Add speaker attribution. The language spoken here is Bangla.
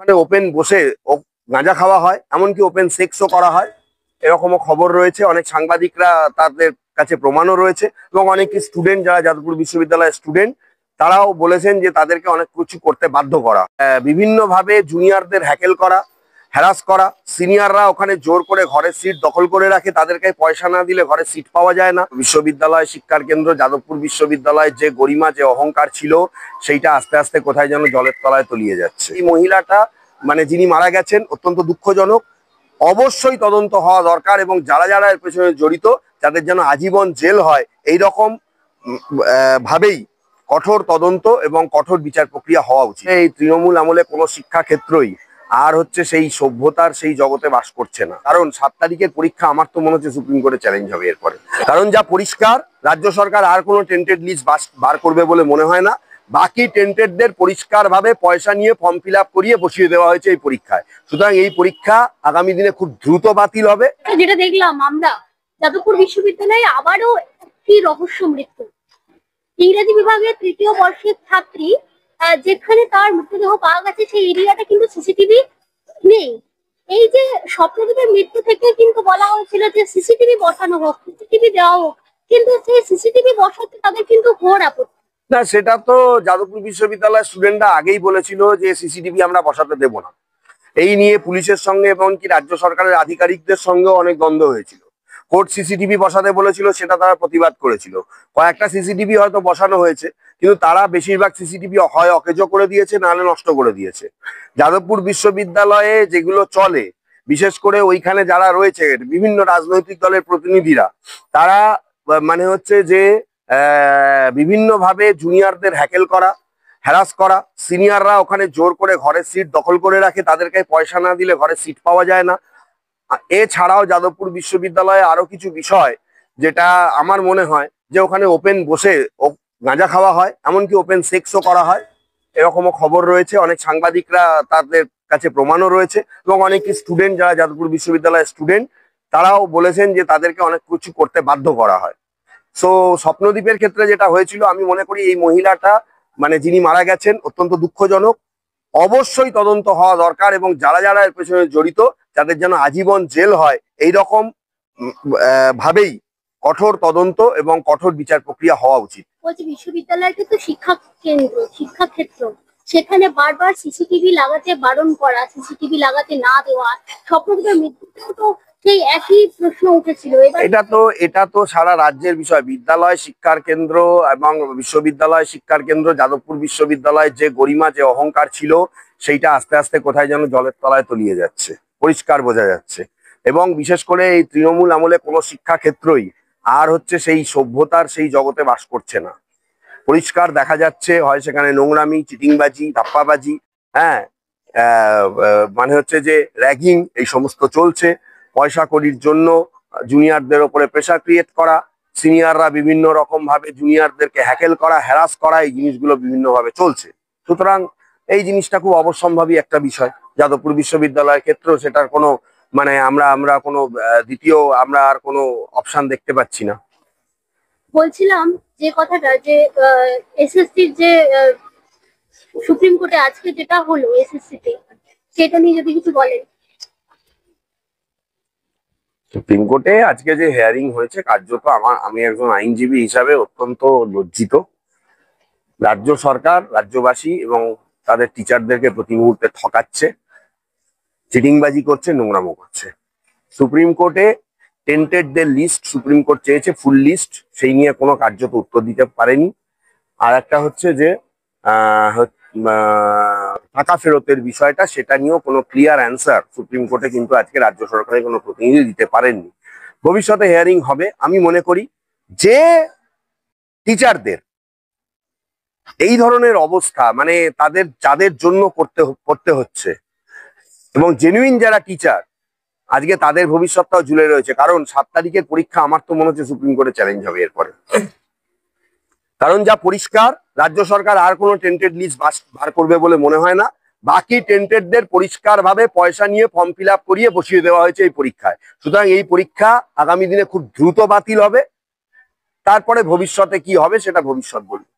Speaker 1: ওখানে ওপেন বসে গাঁজা খাওয়া হয়, এমনকি ওপেন সেক্সও করা হয়, এরকমও খবর রয়েছে। অনেক সাংবাদিকরা তাদের কাছে প্রমাণও রয়েছে এবং অনেক স্টুডেন্ট যারা যাদবপুর বিশ্ববিদ্যালয়ের স্টুডেন্ট তারাও বলেছেন যে তাদেরকে অনেক কিছু করতে বাধ্য করা, বিভিন্নভাবে জুনিয়রদের হ্যাকেল করা, হ্যারাস করা, সিনিয়ররা ওখানে জোর করে ঘরের সিট দখল করে রাখে, তাদেরকে পয়সা না দিলে ঘরে সিট পাওয়া যায় না। বিশ্ববিদ্যালয় শিক্ষার কেন্দ্র যাদবপুর বিশ্ববিদ্যালয়ের যে গরিমা, যে অহংকার ছিল, সেইটা আস্তে আস্তে কোথায় যেন জলের তলায় তলিয়ে যাচ্ছে। এই মহিলাটা মানে যিনি মারা গেছেন অত্যন্ত দুঃখজনক, অবশ্যই তদন্ত হওয়া দরকার এবং যারা যারা এর পেছনে জড়িত তাদের যেন আজীবন জেল হয়, এই রকম ভাবেই কঠোর তদন্ত এবং কঠোর বিচার প্রক্রিয়া হওয়া উচিত। এই তৃণমূল আমলে কোনো শিক্ষা ক্ষেত্রই আর সেই সভ্যতার সেই জগতে বাস করছে না। কারণ 7 তারিখের পরীক্ষা আমার তো মনে হচ্ছে সুপ্রিম কোর্টে চ্যালেঞ্জ হবে এরপরে। কারণ যা পরিষ্কার, রাজ্য সরকার আর কোনো টেন্টেড লিস্ট বার করবে বলে মনে হয় না। বাকি টেন্টেডদের পরিষ্কারভাবে পয়সা নিয়ে ফর্ম ফিল আপ করিয়ে বসিয়ে দেওয়া হয়েছে এই পরীক্ষায়। সুতরাং এই পরীক্ষা আগামী দিনে খুব দ্রুত বাতিল হবে।
Speaker 2: যেটা দেখলাম আমরা যাদবপুর বিশ্ববিদ্যালয়ে আবারও একটি রহস্য মৃত্যু। ইংরেজি বিভাগের 3য় বর্ষের ছাত্রী, যেখানে তার মৃতদেহ পাওয়া গেছে সেই এরিয়াটা কিন্তু সিসিটিভি নেই। এই যে স্বপ্নদীপের মৃত্যু থেকে কিন্তু বলা হয়েছিল যে সিসিটিভি বসানো হোক, সিসিটিভি দেওয়া হোক, কিন্তু সেই সিসিটিভি বসাতে তাদের কিন্তু ঘোর আপত্তি।
Speaker 1: না, সেটা তো যাদবপুর বিশ্ববিদ্যালয়ের স্টুডেন্টরা আগেই বলেছিল যে সিসিটিভি আমরা বসাতে দেব না। এই নিয়ে পুলিশের সঙ্গে এবং কি রাজ্য সরকারের আধিকারিকদের সঙ্গেও অনেক দ্বন্দ্ব হয়েছিল। কোর্ট সিসিটিভি বসাতে বলেছিল, সেটা তারা প্রতিবাদ করেছিল। কয়েকটা সিসিটিভি হয়তো বসানো হয়েছে, কিন্তু তারা বেশিরভাগ সিসিটিভি হয় অকেজো করে দিয়েছে, নাহলে নষ্ট করে দিয়েছে। যাদবপুর বিশ্ববিদ্যালয়ে যেগুলো চলে, বিশেষ করে ওইখানে যারা রয়েছে বিভিন্ন রাজনৈতিক দলের প্রতিনিধিরা, তারা মানে যে বিভিন্নভাবে জুনিয়রদের হ্যাকেল করা, হ্যারাস করা, সিনিয়ররা ওখানে জোর করে ঘরের সিট দখল করে রাখে, তাদেরকে পয়সা না দিলে ঘরে সিট পাওয়া যায় না। এছাড়াও যাদবপুর বিশ্ববিদ্যালয়ে আরো কিছু বিষয়, যেটা আমার মনে হয় যে ওখানে ওপেন বসে গাঁজা খাওয়া হয়, এমনকি ওপেন সেক্সও করা হয়, এরকমও খবর রয়েছে। অনেক সাংবাদিকরা তাদের কাছে প্রমাণও রয়েছে এবং অনেক স্টুডেন্ট যারা যাদবপুর বিশ্ববিদ্যালয়ের স্টুডেন্ট তারাও বলেছেন যে তাদেরকে অনেক কিছু করতে বাধ্য করা হয়। সো স্বপ্নদ্বীপের ক্ষেত্রে যেটা হয়েছিল, আমি মনে করি এই মহিলাটা মানে যিনি মারা গেছেন অত্যন্ত দুঃখজনক, অবশ্যই তদন্ত হওয়া দরকার এবং যারা যারা এর পেছনে জড়িত তাদের যেন আজীবন জেল হয়, এই রকম ভাবেই কঠোর তদন্ত এবং কঠোর বিচার প্রক্রিয়া হওয়া উচিত।
Speaker 2: বলছি বিশ্ববিদ্যালয়টা তো শিক্ষা কেন্দ্র, শিক্ষা ক্ষেত্র, সেখানে বারবার সিসিটিভি লাগাতে বারণ করা, সিসিটিভি লাগাতে না দেওয়া, স্বপ্নদ্বীপের মৃত্যুতেও তো সেই একই প্রশ্ন উঠেছিল।
Speaker 1: এটা তো সারা রাজ্যের বিষয়। বিদ্যালয় শিক্ষার কেন্দ্র এবং বিশ্ববিদ্যালয় শিক্ষার কেন্দ্র যাদবপুর বিশ্ববিদ্যালয়ের যে গরিমা, যে অহংকার ছিল, সেইটা আস্তে আস্তে কোথায় যেন জলের তলায় তলিয়ে যাচ্ছে, পরিষ্কার বোঝা যাচ্ছে। এবং বিশেষ করে এই তৃণমূল আমলে কোনো শিক্ষা ক্ষেত্রই আর সেই সভ্যতার সেই জগতে বাস করছে না। পরিষ্কার দেখা যাচ্ছে, হয় সেখানে নোংরামি, চিটিংবাজি, ধাপ্পাবাজি, হ্যাঁ, মানে যে র্যাগিং, এই সমস্ত চলছে। পয়সা কড়ির জন্য জুনিয়রদের ওপরে প্রেশার ক্রিয়েট করা, সিনিয়ররা বিভিন্ন রকম ভাবে জুনিয়রদেরকে হ্যাকেল করা, হ্যারাস করা, এই জিনিসগুলো বিভিন্নভাবে চলছে। সুতরাং এই জিনিসটা খুব অবশ্যম্ভাবী একটা বিষয়। যাদবপুর বিশ্ববিদ্যালয়ের ক্ষেত্রেও সেটার কোনো মানে আমরা কোনো দ্বিতীয় আমরা আর কোনো অপশন দেখতে পাচ্ছি না।
Speaker 2: বলছিলাম যে কথাটা, যে এসএসসির যে সুপ্রিম কোর্টে আজকে যেটা হলো এসএসসিতে, সেটা নিয়ে যদি কিছু বলেন।
Speaker 1: সুপ্রিম কোর্টে আজকে যে হিয়ারিং হয়েছে, কার্যত আমি একজন আইনজীবী হিসাবে অত্যন্ত লজ্জিত। রাজ্য সরকার রাজ্যবাসী এবং তাদের টিচারদেরকে প্রতি মুহূর্তে ঠকাচ্ছে, চিটিংবাজি করছে, নোংরামো করছে। সুপ্রিম কোর্টে টেন্টেডদের লিস্ট সুপ্রিম কোর্ট চেয়েছে, ফুল লিস্ট, সেই নিয়ে কোনো কার্যত উত্তর দিতে পারেনি। আর একটা যে টাকা ফেরতের বিষয়টা, সেটা নিয়েও কোনো ক্লিয়ার অ্যান্সার সুপ্রিম কোর্টে কিন্তু আজকে রাজ্য সরকারের কোনো প্রতিনিধি দিতে পারেননি। ভবিষ্যতে হিয়ারিং হবে। আমি মনে করি যে টিচারদের এই ধরনের অবস্থা, মানে যাদের জন্য করতে হচ্ছে, এবং জেনুইন যারা টিচার, আজকে তাদের ভবিষ্যৎটাও ঝুলে রয়েছে। কারণ 7 তারিখের পরীক্ষা আমার তো মনে হচ্ছে সুপ্রিম কোর্টে চ্যালেঞ্জ হবে এরপরে। কারণ যা পরিষ্কার, রাজ্য সরকার আর কোনো টেন্টেড লিস্ট বার করবে বলে মনে হয় না। বাকি টেন্টেডদের পরিষ্কারভাবে পয়সা নিয়ে ফর্ম ফিল আপ করিয়ে বসিয়ে দেওয়া হয়েছে এই পরীক্ষায়। সুতরাং এই পরীক্ষা আগামী দিনে খুব দ্রুত বাতিল হবে। তারপরে ভবিষ্যতে কি হবে সেটা ভবিষ্যৎ বলবে।